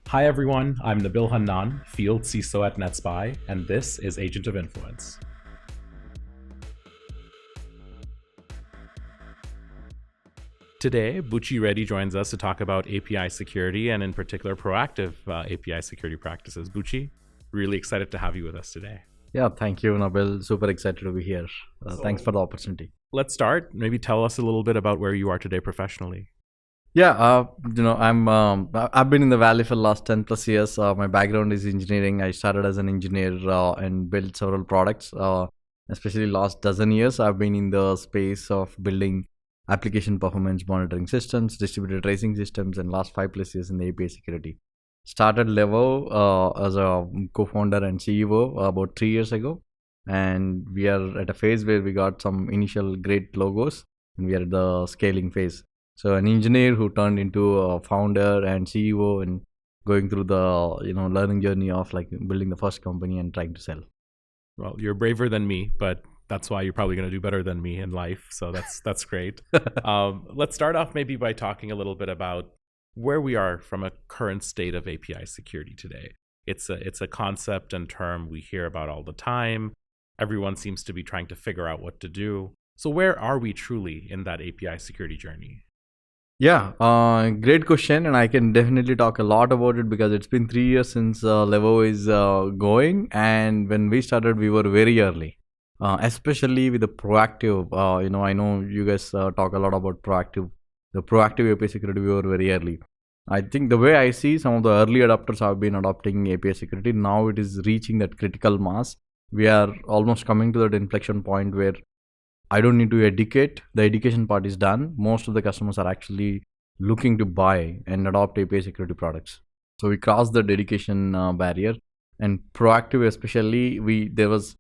Hi everyone, I'm Nabil Hannan, Field CISO at NetSPI, and this is Agent of Influence. Today, Buchi Reddy joins us to talk about API security and in particular proactive API security practices. Buchi, really excited to have you with us today. Yeah, thank you, Nabil. Super excited to be here. Thanks for the opportunity. Let's start. Maybe tell us a little bit about where you are today professionally. Yeah, I've been in the Valley for the last 10 plus years. My background is engineering. I started as an engineer and built several products. Especially last dozen years, I've been in the space of building application performance monitoring systems, distributed tracing systems, and last 5 plus years in the API security. Started Levo as a co-founder and CEO about 3 years ago, and we are at a phase where we got some initial great logos, and we are at the scaling phase. So an engineer who turned into a founder and CEO and going through the learning journey of like building the first company and trying to sell. Well, you're braver than me, but that's why you're probably going to do better than me in life. So that's great. Let's start off maybe by talking a little bit about where we are from a current state of API security today. It's a concept and term we hear about all the time. Everyone seems to be trying to figure out what to do. So where are we truly in that API security journey? Yeah, great question, and I can definitely talk a lot about it because it's been 3 years since Levo is going, and when we started, we were very early, especially with the proactive. I know you guys talk a lot about proactive. The proactive API security, we were very early. I think the way I see some of the early adopters have been adopting API security. Now it is reaching that critical mass. We are almost coming to that inflection point where I don't need to educate. The education part is done. Most of the customers are actually looking to buy and adopt API security products. So we crossed the dedication barrier, and proactive, especially, there was,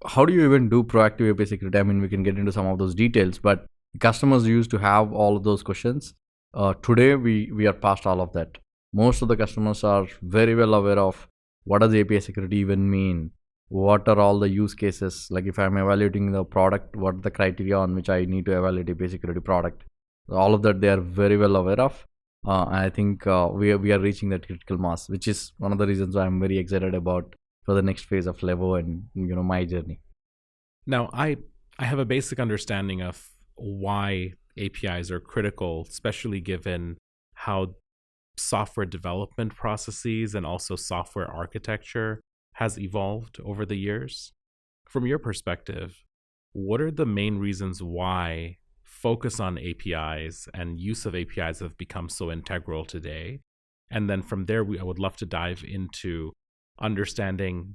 how do you even do proactive API security? I mean, we can get into some of those details, but customers used to have all of those questions. Today, we are past all of that. Most of the customers are very well aware of what does API security even mean. What are all the use cases? Like if I'm evaluating the product, what are the criteria on which I need to evaluate API security product? All of that they are very well aware of. I think we are reaching that critical mass, which is one of the reasons why I'm very excited about for the next phase of Levo and my journey. Now, I have a basic understanding of why APIs are critical, especially given how software development processes and also software architecture has evolved over the years. From your perspective, what are the main reasons why focus on APIs and use of APIs have become so integral today? And then from there, I would love to dive into understanding,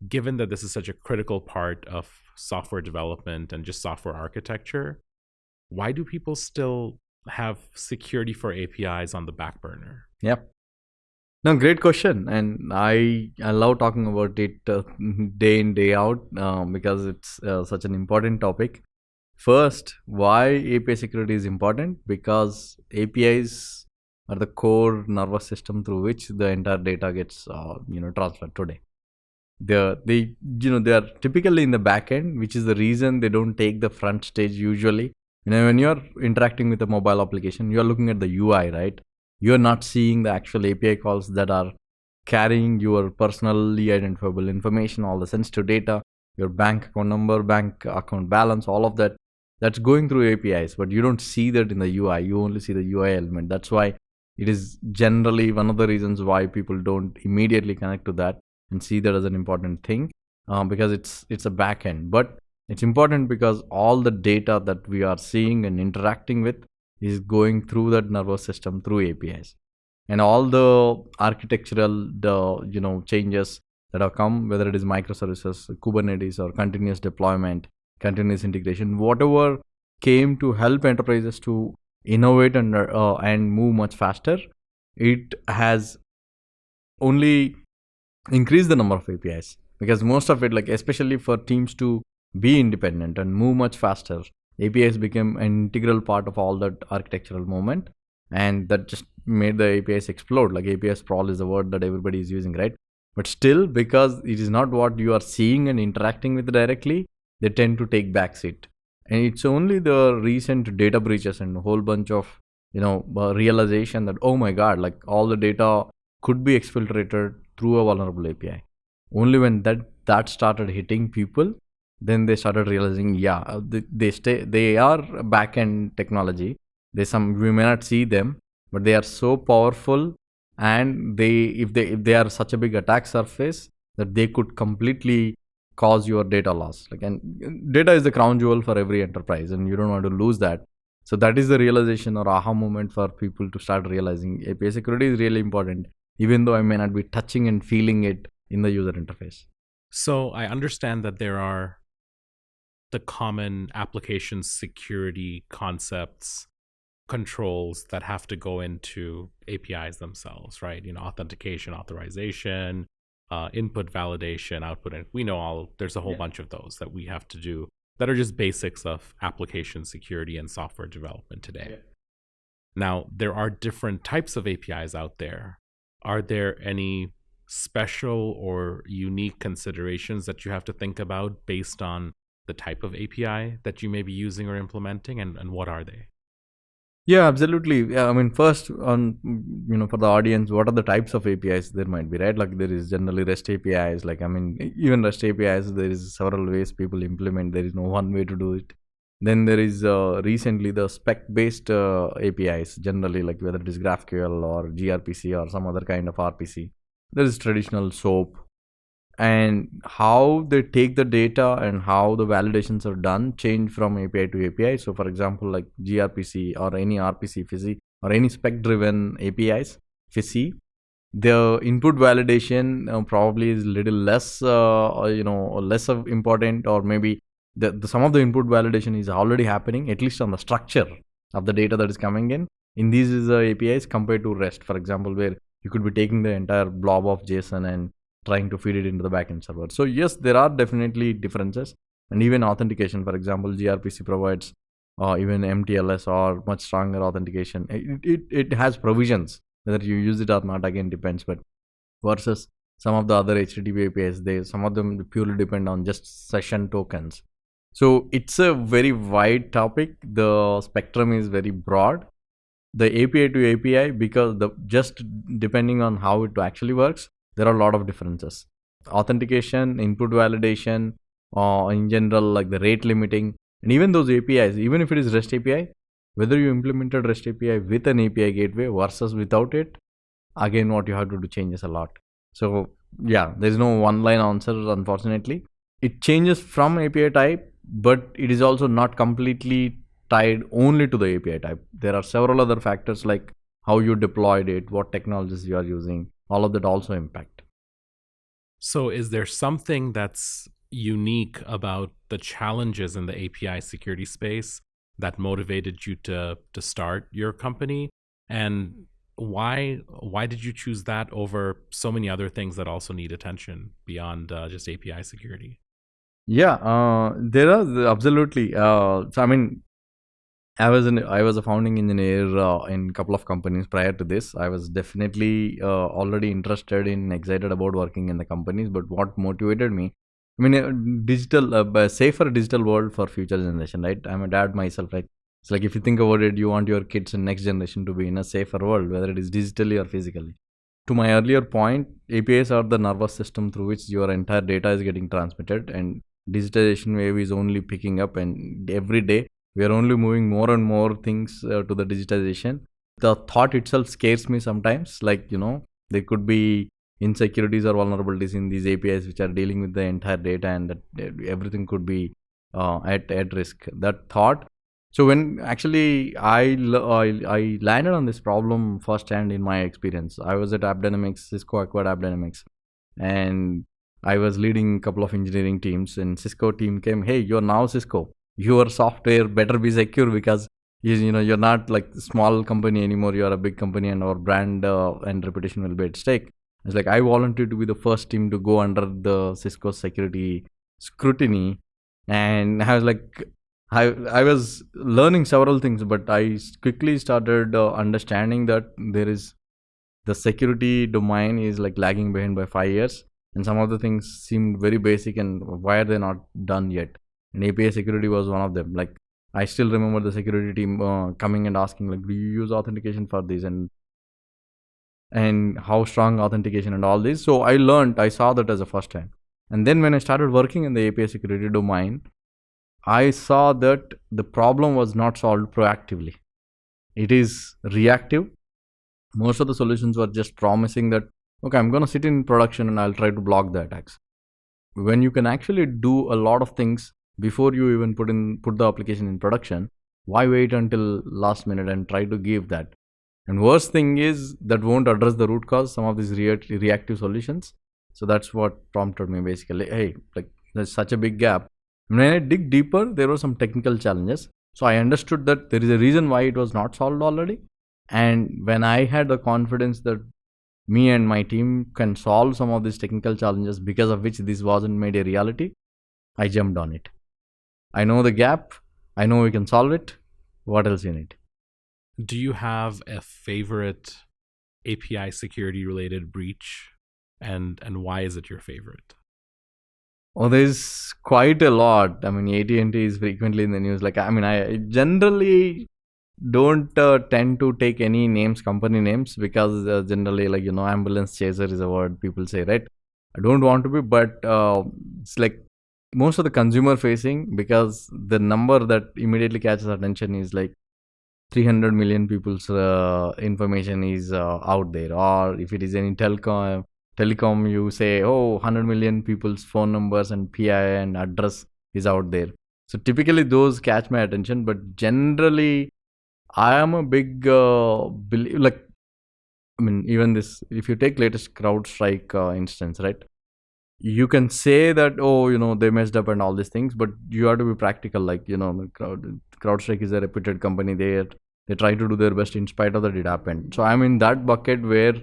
given that this is such a critical part of software development and just software architecture, why do people still have security for APIs on the back burner? Yep. No, great question, and I love talking about it day in day out because it's such an important topic. First, why API security is important? Because APIs are the core nervous system through which the entire data gets transferred today. They are typically in the back end, which is the reason they don't take the front stage usually. When you're interacting with a mobile application, you're looking at the UI, right? You're not seeing the actual API calls that are carrying your personally identifiable information, all the sensitive data, your bank account number, bank account balance, all of that. That's going through APIs, but you don't see that in the UI. You only see the UI element. That's why it is generally one of the reasons why people don't immediately connect to that and see that as an important thing because it's a back end. But it's important because all the data that we are seeing and interacting with is going through that nervous system through APIs, and all the architectural changes that have come, whether it is microservices, Kubernetes, or continuous deployment, continuous integration, whatever came to help enterprises to innovate and move much faster, it has only increased the number of APIs because most of it, like especially for teams to be independent and move much faster, APIs became an integral part of all that architectural movement, and that just made the APIs explode. Like API sprawl is the word that everybody is using, right? But still, because it is not what you are seeing and interacting with directly, they tend to take backseat. And it's only the recent data breaches and a whole bunch of realization that, oh my god, like all the data could be exfiltrated through a vulnerable API. Only when that started hitting people, then they started realizing, yeah, they are back end technology. We may not see them, but they are so powerful, and if they are such a big attack surface that they could completely cause your data loss. Like, and data is the crown jewel for every enterprise, and you don't want to lose that. So that is the realization or aha moment for people to start realizing API security is really important, even though I may not be touching and feeling it in the user interface. So I understand that there are the common application security concepts, controls that have to go into APIs themselves, right? Authentication, authorization, input validation, output. And we know there's a whole bunch of those that we have to do that are just basics of application security and software development today. Yeah. Now, there are different types of APIs out there. Are there any special or unique considerations that you have to think about based on the type of API that you may be using or implementing, and what are they? Yeah, absolutely. Yeah, I mean, first on, for the audience, what are the types of APIs there might be, right? Like there is generally REST APIs. Like, I mean, even REST APIs, there is several ways people implement. There is no one way to do it. Then there is recently the spec-based APIs, generally, like whether it is GraphQL or gRPC or some other kind of RPC. There is traditional SOAP. And how they take the data and how the validations are done change from API to API. So for example, like gRPC or any RPC FISI or any spec driven APIs FISI, the input validation probably is little less less of important, or maybe the some of the input validation is already happening, at least on the structure of the data that is coming in these is APIs compared to REST, for example, where you could be taking the entire blob of JSON and trying to feed it into the backend server. So yes, there are definitely differences. And even authentication, for example, gRPC provides even MTLS or much stronger authentication. It has provisions, whether you use it or not, again depends. But versus some of the other HTTP APIs, some of them purely depend on just session tokens. So it's a very wide topic. The spectrum is very broad. The API to API, because just depending on how it actually works, there are a lot of differences. Authentication, input validation, in general, like the rate limiting, and even those APIs, even if it is REST API, whether you implemented REST API with an API gateway versus without it, again, what you have to do changes a lot. So yeah, there is no one line answer, unfortunately. It changes from API type, but it is also not completely tied only to the API type. There are several other factors like how you deployed it, what technologies you are using, all of that also impact. So is there something that's unique about the challenges in the API security space that motivated you to start your company? And why did you choose that over so many other things that also need attention beyond just API security? Yeah, there are absolutely. So I mean, I was a founding engineer in a couple of companies prior to this. I was definitely already interested in excited about working in the companies. But what motivated me, I mean, safer digital world for future generation, right? I'm a dad myself, right? It's like if you think about it, you want your kids and next generation to be in a safer world, whether it is digitally or physically. To my earlier point, APIs are the nervous system through which your entire data is getting transmitted, and digitization wave is only picking up, and every day we are only moving more and more things to the digitization. The thought itself scares me sometimes. Like, there could be insecurities or vulnerabilities in these APIs which are dealing with the entire data, and that everything could be at risk. That thought. So when actually I landed on this problem firsthand in my experience. I was at AppDynamics, Cisco acquired AppDynamics, and I was leading a couple of engineering teams, and Cisco team came, hey, you're now Cisco. Your software better be secure because you're not like a small company anymore. You're a big company, and our brand and reputation will be at stake. It's like I volunteered to be the first team to go under the Cisco security scrutiny, and I was like, I was learning several things, but I quickly started understanding that there is the security domain is like lagging behind by 5 years, and some of the things seemed very basic, and why are they not done yet? And API security was one of them. Like, I still remember the security team coming and asking, like, do you use authentication for this? And and how strong authentication and all this. So I saw that as a first time. And then when I started working in the API security domain, I saw that the problem was not solved proactively. It is reactive. Most of the solutions were just promising that, okay, I'm going to sit in production and I'll try to block the attacks. When you can actually do a lot of things before you even put the application in production, why wait until last minute and try to give that? And worst thing is that won't address the root cause, some of these reactive solutions. So that's what prompted me basically, hey, like there's such a big gap. When I dig deeper, there were some technical challenges. So I understood that there is a reason why it was not solved already. And when I had the confidence that me and my team can solve some of these technical challenges because of which this wasn't made a reality, I jumped on it. I know the gap. I know we can solve it. What else you need? Do you have a favorite API security related breach, and why is it your favorite? Oh, there's quite a lot. I mean, AT&T is frequently in the news. Like, I mean, I generally don't tend to take any names, company names, because generally, like, ambulance chaser is a word people say, right? I don't want to be, but it's like most of the consumer facing, because the number that immediately catches attention is like 300 million people's information is out there. Or if it is any telecom, you say, oh, 100 million people's phone numbers and PI and address is out there. So typically those catch my attention, but generally I am a big like, I mean, even this, if you take latest CrowdStrike instance, right? You can say that, oh, they messed up and all these things, but you have to be practical. Like, CrowdStrike is a reputed company. They try to do their best in spite of that it happened. So I'm in that bucket where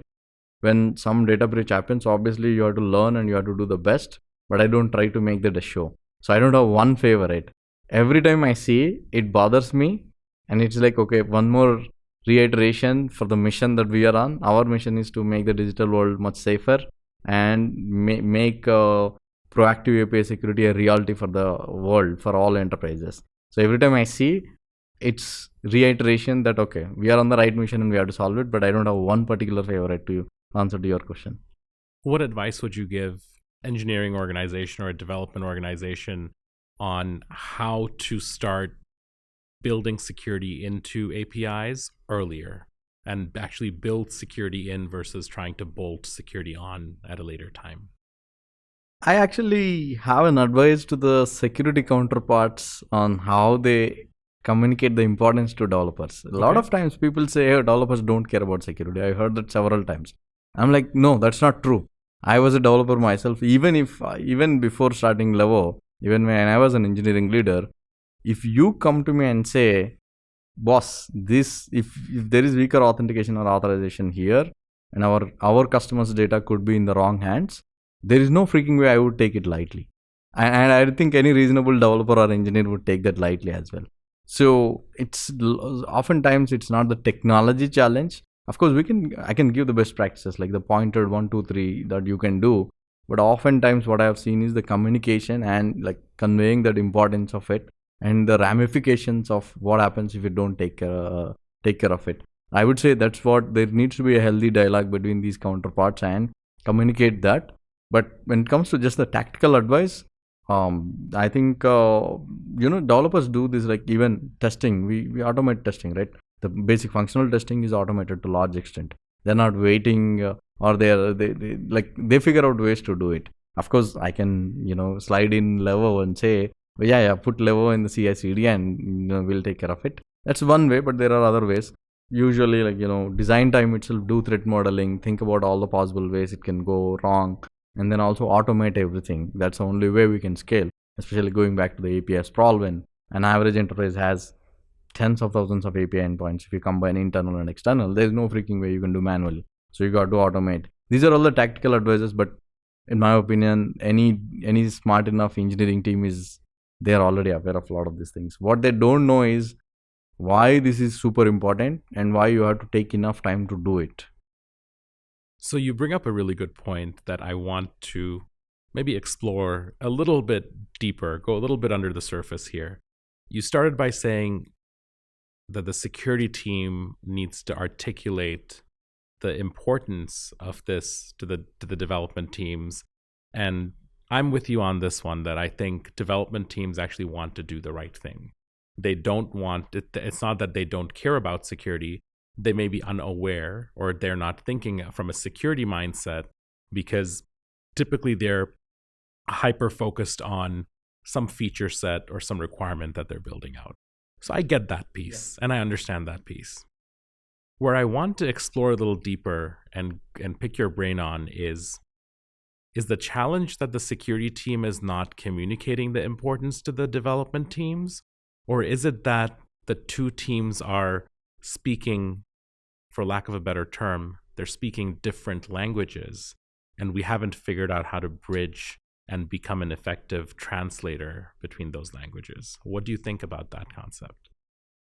when some data breach happens, obviously you have to learn and you have to do the best, but I don't try to make that a show. So I don't have one favorite. Every time I see it bothers me, and it's like, okay, one more reiteration for the mission that we are on. Our mission is to make the digital world much safer and make proactive API security a reality for the world, for all enterprises. So every time I see, it's reiteration that, okay, we are on the right mission and we have to solve it, but I don't have one particular favorite to answer to your question. What advice would you give engineering organization or a development organization on how to start building security into APIs earlier and actually build security in versus trying to bolt security on at a later time? I actually have an advice to the security counterparts on how they communicate the importance to developers. A lot of times people say, hey, developers don't care about security. I heard that several times. I'm like, no, that's not true. I was a developer myself. Even before starting Levo, even when I was an engineering leader, if you come to me and say, boss, if there is weaker authentication or authorization here, and our customers' data could be in the wrong hands, there is no freaking way I would take it lightly. And I think any reasonable developer or engineer would take that lightly as well. So it's oftentimes it's not the technology challenge. Of course, I can give the best practices like the pointed 1, 2, 3 that you can do. But oftentimes what I have seen is the communication and like conveying that importance of it and the ramifications of what happens if you don't take care of it. I would say that's what there needs to be a healthy dialogue between these counterparts and communicate that. But when it comes to just the tactical advice, I think developers do this, like even testing. We automate testing, right? The basic functional testing is automated to large extent. They're not waiting or they figure out ways to do it. Of course, I can slide in Levo and say, well, yeah, put Levo in the CI/CD and we'll take care of it. That's one way, but there are other ways. Usually, like design time itself, do threat modeling, think about all the possible ways it can go wrong, and then also automate everything. That's the only way we can scale, especially going back to the API sprawl. When an average enterprise has tens of thousands of API endpoints, if you combine internal and external, there's no freaking way you can do manually. So you got to automate. These are all the tactical advices, but in my opinion, any smart enough engineering team they're already aware of a lot of these things. What they don't know is why this is super important and why you have to take enough time to do it. So you bring up a really good point that I want to maybe explore a little bit deeper, go a little bit under the surface here. You started by saying that the security team needs to articulate the importance of this to the development teams. And I'm with you on this one, that I think development teams actually want to do the right thing. They don't want it. It's not that they don't care about security. They may be unaware, or they're not thinking from a security mindset, because typically they're hyper focused on some feature set or some requirement that they're building out. So I get that piece, and I understand that piece. Where I want to explore a little deeper and pick your brain on is the challenge that the security team is not communicating the importance to the development teams? Or is it that the two teams are speaking, for lack of a better term, they're speaking different languages, and we haven't figured out how to bridge and become an effective translator between those languages? What do you think about that concept?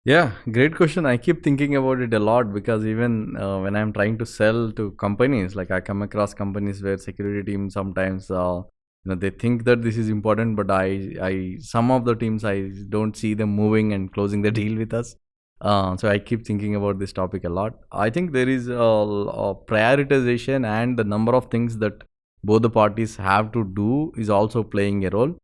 Yeah, great question. I keep thinking about it a lot because even when I'm trying to sell to companies, like I come across companies where security teams sometimes, they think that this is important, but some of the teams, I don't see them moving and closing the deal with us. So I keep thinking about this topic a lot. I think there is a prioritization, and the number of things that both the parties have to do is also playing a role.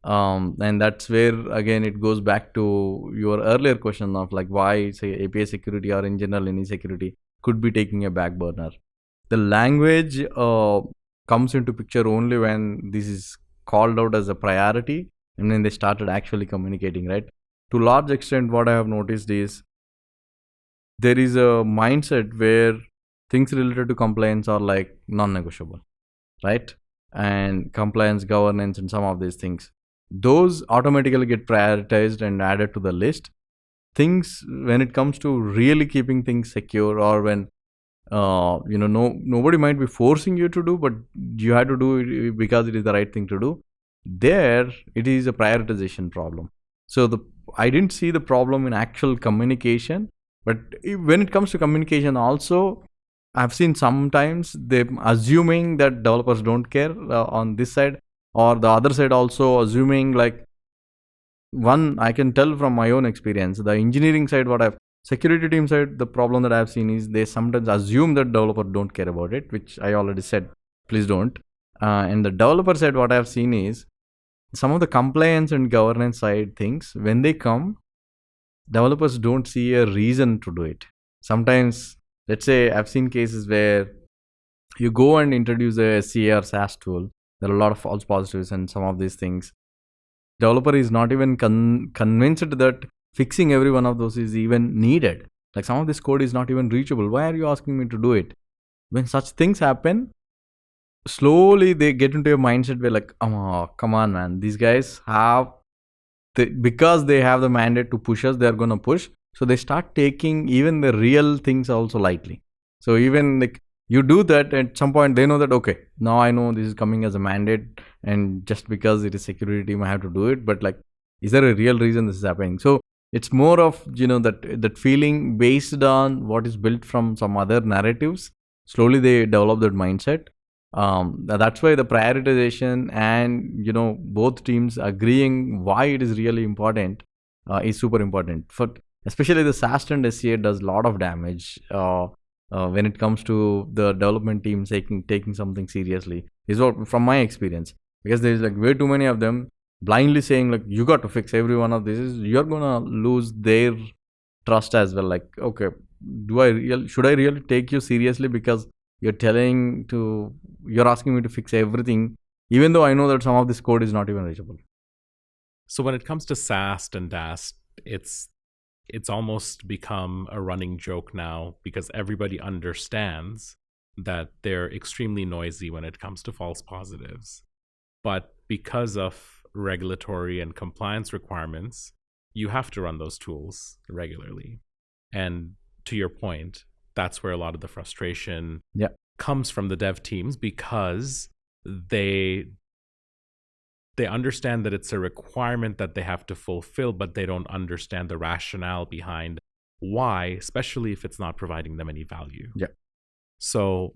And that's where again it goes back to your earlier question of like why say API security or in general any security could be taking a back burner. The language comes into picture only when this is called out as a priority and when they started actually communicating, right? To large extent, what I have noticed is there is a mindset where things related to compliance are like non-negotiable, right? And compliance, governance, and some of these things, those automatically get prioritized and added to the list. Things when it comes to really keeping things secure, or when nobody might be forcing you to do, but you have to do it because it is the right thing to do. There, it is a prioritization problem. So I didn't see the problem in actual communication, but when it comes to communication, also I've seen sometimes them assuming that developers don't care on this side, or the other side also assuming like one. I can tell from my own experience, the engineering side, security team side, the problem that I've seen is they sometimes assume that developers don't care about it, which I already said, please don't. And the developer side, what I've seen is some of the compliance and governance side things, when they come, developers don't see a reason to do it. Sometimes, let's say I've seen cases where you go and introduce a SCA or SaaS tool. There are a lot of false positives and some of these things. Developer is not even convinced that fixing every one of those is even needed. Like some of this code is not even reachable. Why are you asking me to do it? When such things happen, slowly they get into a mindset where like, oh, come on, man. These guys because they have the mandate to push us, they're going to push. So they start taking even the real things also lightly. So even like you do that, at some point they know that, okay, now I know this is coming as a mandate, and just because it is security team, I have to do it. But like, is there a real reason this is happening? So it's more of, that feeling based on what is built from some other narratives. Slowly they develop that mindset. That's why the prioritization and, both teams agreeing why it is really important is super important. For especially the SAST and SCA does a lot of damage when it comes to the development team taking something seriously, is what from my experience, because there's like way too many of them blindly saying like you got to fix every one of these. You're gonna lose their trust as well. Like, okay, should I really take you seriously because you're asking me to fix everything, even though I know that some of this code is not even reachable. So when it comes to SAST and DAST, it's almost become a running joke now, because everybody understands that they're extremely noisy when it comes to false positives. But because of regulatory and compliance requirements, you have to run those tools regularly. And to your point, that's where a lot of the frustration comes from the dev teams, because they understand that it's a requirement that they have to fulfill, but they don't understand the rationale behind why, especially if it's not providing them any value. Yeah. So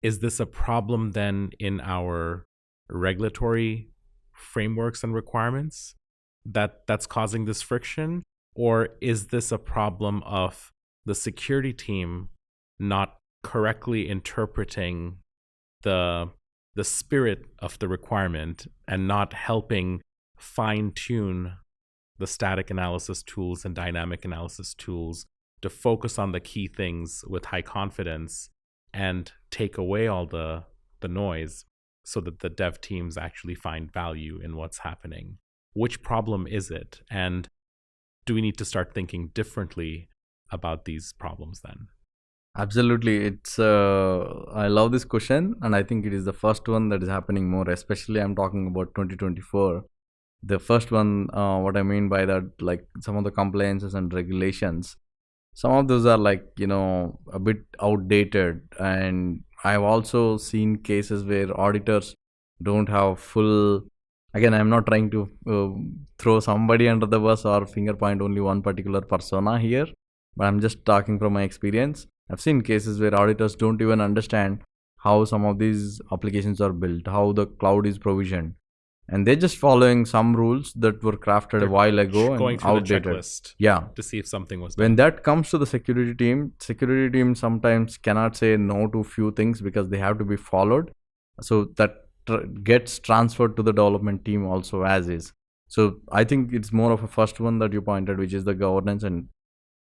is this a problem then in our regulatory frameworks and requirements that's causing this friction? Or is this a problem of the security team not correctly interpreting the spirit of the requirement and not helping fine tune the static analysis tools and dynamic analysis tools to focus on the key things with high confidence and take away all the noise so that the dev teams actually find value in what's happening. Which problem is it? And do we need to start thinking differently about these problems then? Absolutely. I love this question, and I think it is the first one that is happening more, especially I'm talking about 2024. The first one, what I mean by that, like some of the compliances and regulations, some of those are like, a bit outdated. And I've also seen cases where auditors don't have full, again, I'm not trying to throw somebody under the bus or finger point only one particular persona here, but I'm just talking from my experience. I've seen cases where auditors don't even understand how some of these applications are built, how the cloud is provisioned, and they're just following some rules that were crafted a while ago going and through outdated. The checklist, yeah, to see if something was done. When that comes to the security team sometimes cannot say no to few things because they have to be followed. So that gets transferred to the development team also as is. So I think it's more of a first one that you pointed, which is the governance, and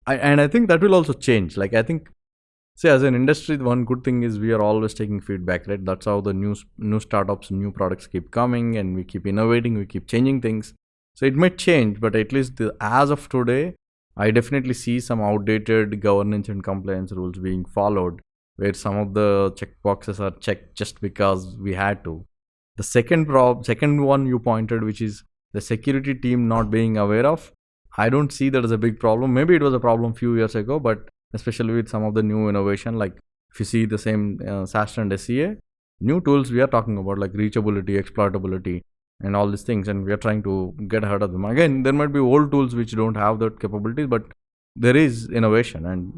I think that will also change. Like I think, see, as an industry, one good thing is we are always taking feedback, right? That's how the new startups, new products keep coming, and we keep innovating, we keep changing things. So it might change, but at least as of today, I definitely see some outdated governance and compliance rules being followed, where some of the checkboxes are checked just because we had to. The second one you pointed, which is the security team not being aware of, I don't see that as a big problem. Maybe it was a problem few years ago, but especially with some of the new innovation, like if you see the same SAST and SCA, new tools we are talking about, like reachability, exploitability, and all these things, and we are trying to get ahead of them. Again, there might be old tools which don't have that capabilities, but there is innovation, and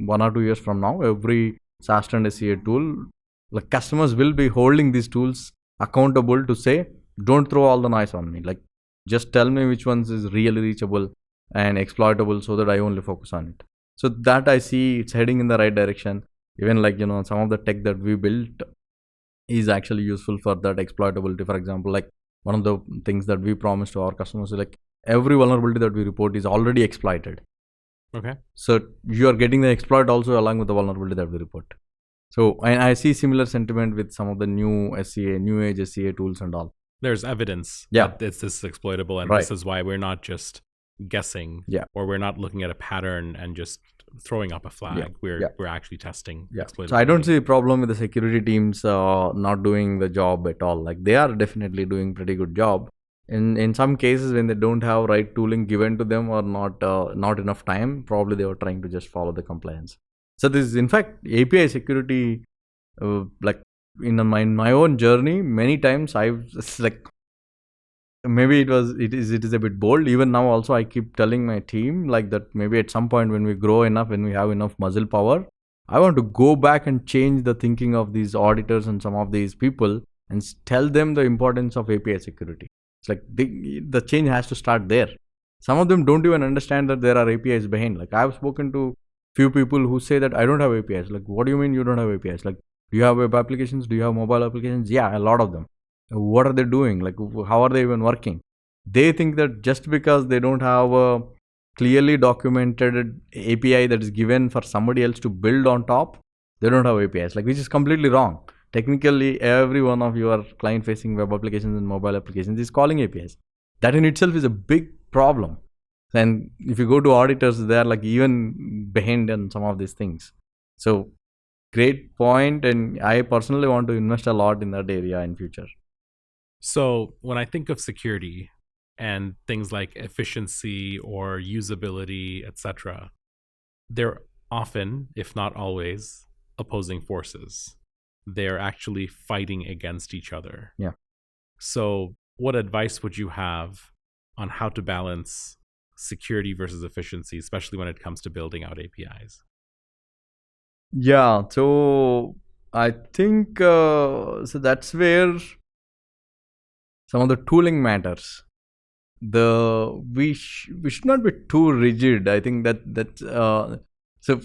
1 or 2 years from now, every SAST and SCA tool, like customers will be holding these tools accountable to say, don't throw all the noise on me. Like, just tell me which ones is really reachable and exploitable so that I only focus on it. So that I see it's heading in the right direction. Even like, some of the tech that we built is actually useful for that exploitability. For example, like one of the things that we promise to our customers is like every vulnerability that we report is already exploited. Okay. So you are getting the exploit also along with the vulnerability that we report. So, and I see similar sentiment with some of the new age SCA tools and all. There's evidence that this is exploitable, and right. This is why we're not just guessing, or we're not looking at a pattern and just throwing up a flag. We're actually testing. So I don't see a problem with the security teams not doing the job at all. Like they are definitely doing pretty good job. In some cases, when they don't have right tooling given to them or not enough time, probably they were trying to just follow the compliance. So this is in fact API security. Like in my own journey, many times it's like maybe it is a bit bold. Even now also I keep telling my team like that maybe at some point when we grow enough, when we have enough muscle power, I want to go back and change the thinking of these auditors and some of these people and tell them the importance of API security. It's like the change has to start there. Some of them don't even understand that there are APIs behind. Like I've spoken to few people who say that I don't have APIs. Like, what do you mean you don't have APIs? Like, do you have web applications? Do you have mobile applications? Yeah, a lot of them. What are they doing? Like, how are they even working? They think that just because they don't have a clearly documented API that is given for somebody else to build on top, they don't have APIs, like, which is completely wrong. Technically, every one of your client-facing web applications and mobile applications is calling APIs. That in itself is a big problem. And if you go to auditors, they're like even behind on some of these things. So, great point, and I personally want to invest a lot in that area in future. So when I think of security and things like efficiency or usability, etc., they're often, if not always, opposing forces. They're actually fighting against each other. Yeah. So what advice would you have on how to balance security versus efficiency, especially when it comes to building out APIs? Yeah, so I think so that's where some of the tooling matters. We should not be too rigid. I think that So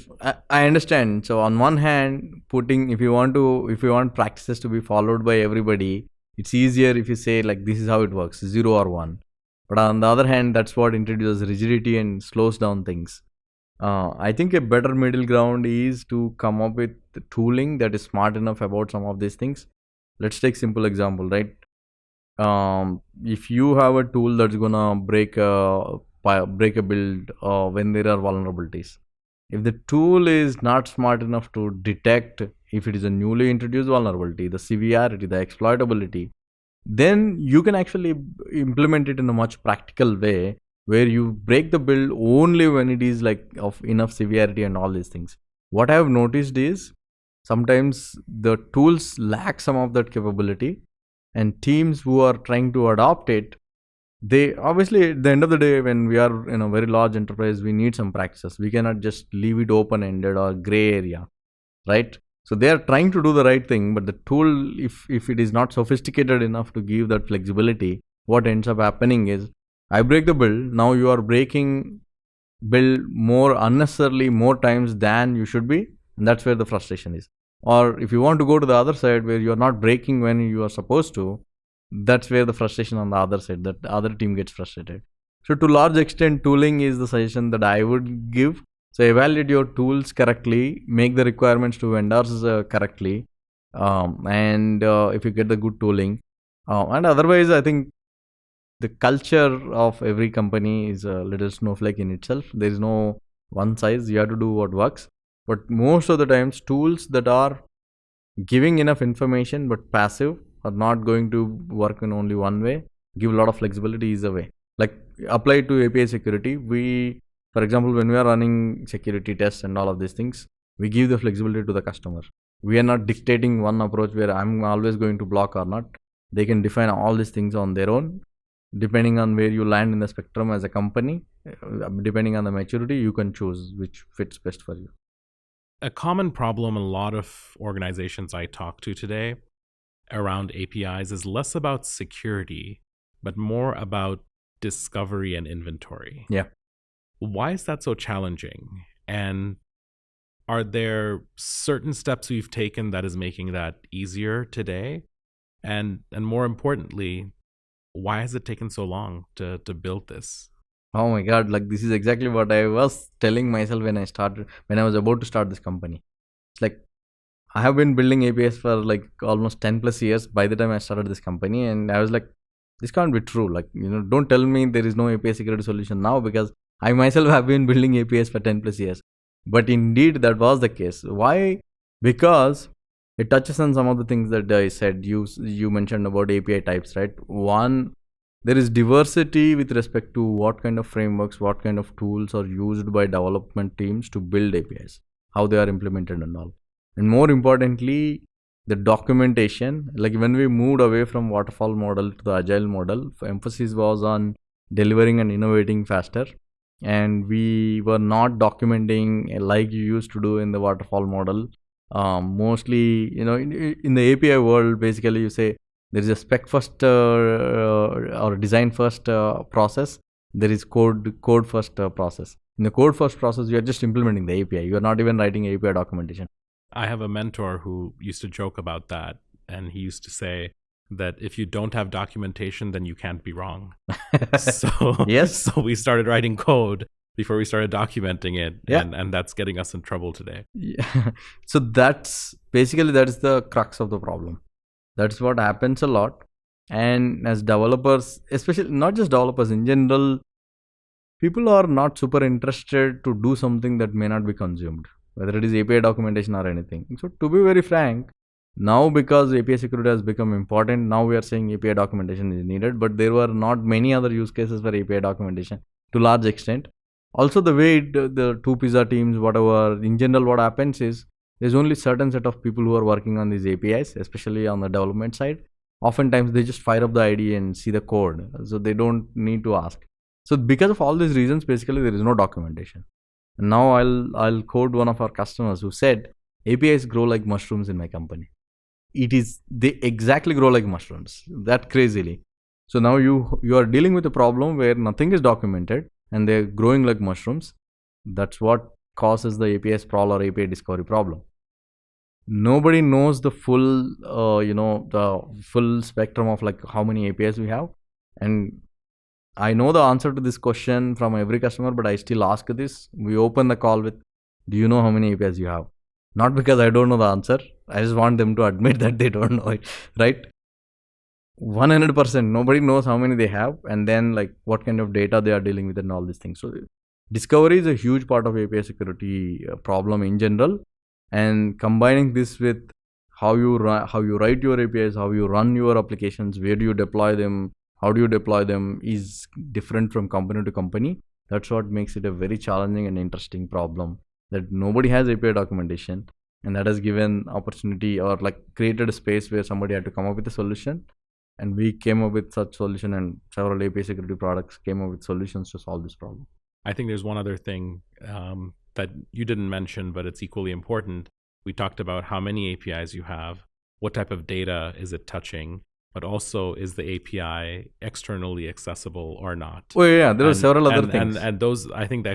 I understand. So on one hand, if you want practices to be followed by everybody, it's easier if you say like this is how it works, 0 or 1. But on the other hand, that's what introduces rigidity and slows down things. I think a better middle ground is to come up with tooling that is smart enough about some of these things. Let's take simple example, right? If you have a tool that's gonna break a build when there are vulnerabilities, if the tool is not smart enough to detect if it is a newly introduced vulnerability, the severity, the exploitability, then you can actually implement it in a much practical way where you break the build only when it is like of enough severity and all these things. What I have noticed is sometimes the tools lack some of that capability, and teams who are trying to adopt it, they obviously at the end of the day, when we are in a very large enterprise, we need some practices. We cannot just leave it open ended or gray area, right? So they are trying to do the right thing, but the tool, if it is not sophisticated enough to give that flexibility, what ends up happening is I break the build, now you are breaking build more unnecessarily more times than you should be, and that's where the frustration is. Or if you want to go to the other side where you are not breaking when you are supposed to, that's where the frustration on the other side, that the other team gets frustrated. So to large extent, tooling is the suggestion that I would give. So evaluate your tools correctly, make the requirements to vendors correctly, and if you get the good tooling, and otherwise I think the culture of every company is a little snowflake in itself. There is no one size. You have to do what works. But most of the times, tools that are giving enough information but passive are not going to work in only one way. Give a lot of flexibility is a way. Like apply to API security. For example, when we are running security tests and all of these things, we give the flexibility to the customer. We are not dictating one approach where I'm always going to block or not. They can define all these things on their own. Depending on where you land in the spectrum as a company, depending on the maturity, you can choose which fits best for you. A common problem in a lot of organizations I talk to today around APIs is less about security, but more about discovery and inventory. Yeah. Why is that so challenging? And are there certain steps we've taken that is making that easier today? And more importantly, why has it taken so long to build this? Oh my God, like this is exactly what I was telling myself when I was about to start this company. It's like I have been building APIs for like almost 10 plus years by the time I started this company, and I was like, this can't be true. Like, don't tell me there is no API security solution now, because I myself have been building APIs for 10 plus years. But indeed, that was the case. Why? Because it touches on some of the things that I said. You mentioned about API types, right? One, there is diversity with respect to what kind of frameworks, what kind of tools are used by development teams to build APIs, how they are implemented and all. And more importantly, the documentation. Like when we moved away from waterfall model to the agile model, emphasis was on delivering and innovating faster. And we were not documenting like you used to do in the waterfall model. Mostly, in the API world, basically you say there is a spec first or design first process. There is code first process. In the code first process, you are just implementing the API. You are not even writing API documentation. I have a mentor who used to joke about that, and he used to say that if you don't have documentation, then you can't be wrong. Yes. So we started writing code before we started documenting it, Yeah. and that's getting us in trouble today. Yeah. So that's the crux of the problem. That's what happens a lot. And as developers, especially not just developers in general, people are not super interested to do something that may not be consumed, whether it is API documentation or anything. So to be very frank, now because API security has become important, now we are saying API documentation is needed, but there were not many other use cases for API documentation to large extent. Also, the way the two pizza teams, whatever, in general, what happens is there's only certain set of people who are working on these APIs, especially on the development side. Oftentimes, they just fire up the IDE and see the code, so they don't need to ask. So, because of all these reasons, basically, there is no documentation. And now I'll quote one of our customers who said, APIs grow like mushrooms in my company. They exactly grow like mushrooms, that crazily. So now you are dealing with a problem where nothing is documented and they're growing like mushrooms. That's what causes the API sprawl or API discovery problem. Nobody knows the full, the full spectrum of like how many APIs we have. And I know the answer to this question from every customer, but I still ask this. We open the call with, do you know how many APIs you have? Not because I don't know the answer. I just want them to admit that they don't know it, right? 100%. Nobody knows how many they have, and then like what kind of data they are dealing with and all these things. So discovery is a huge part of API security problem in general. And combining this with how you write your APIs, how you run your applications, where do you deploy them, how do you deploy them is different from company to company. That's what makes it a very challenging and interesting problem, that nobody has API documentation, and that has given opportunity or like created a space where somebody had to come up with a solution. And we came up with such solution, and several API security products came up with solutions to solve this problem. I think there's one other thing that you didn't mention, but it's equally important. We talked about how many APIs you have, what type of data is it touching, but also is the API externally accessible or not? Oh yeah, there are several other things. And those, I think the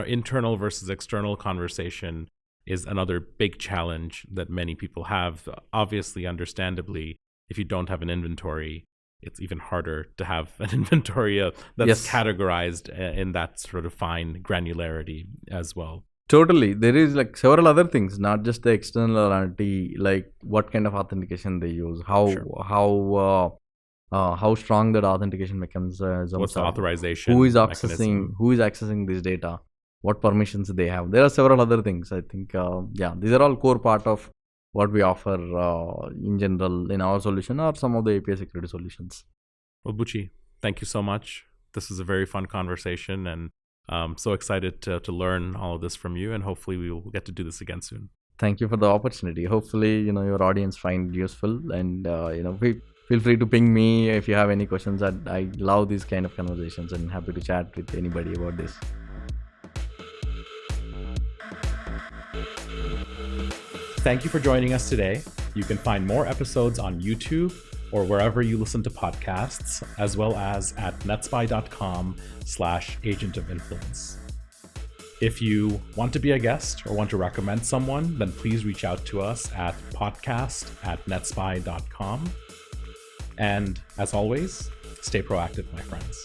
internal versus external conversation is another big challenge that many people have. Obviously, understandably, if you don't have an inventory, it's even harder to have an inventory that's categorized in that sort of fine granularity as well. Totally. There is like several other things, not just the externality, like what kind of authentication they use, how strong that authentication mechanism. What's the authorization? Who is accessing this data? What permissions they have? There are several other things. I think, these are all core part of what we offer in general in our solution or some of the API security solutions. Well, Buchi, thank you so much. This is a very fun conversation, and I'm so excited to learn all of this from you, and hopefully we will get to do this again soon. Thank you for the opportunity. Hopefully, your audience find it useful, and feel free to ping me if you have any questions. I love these kind of conversations and happy to chat with anybody about this. Thank you for joining us today. You can find more episodes on YouTube or wherever you listen to podcasts, as well as at netspy.com/agent of influence. If you want to be a guest or want to recommend someone, then please reach out to us at podcast@netspy.com. And as always, stay proactive, my friends.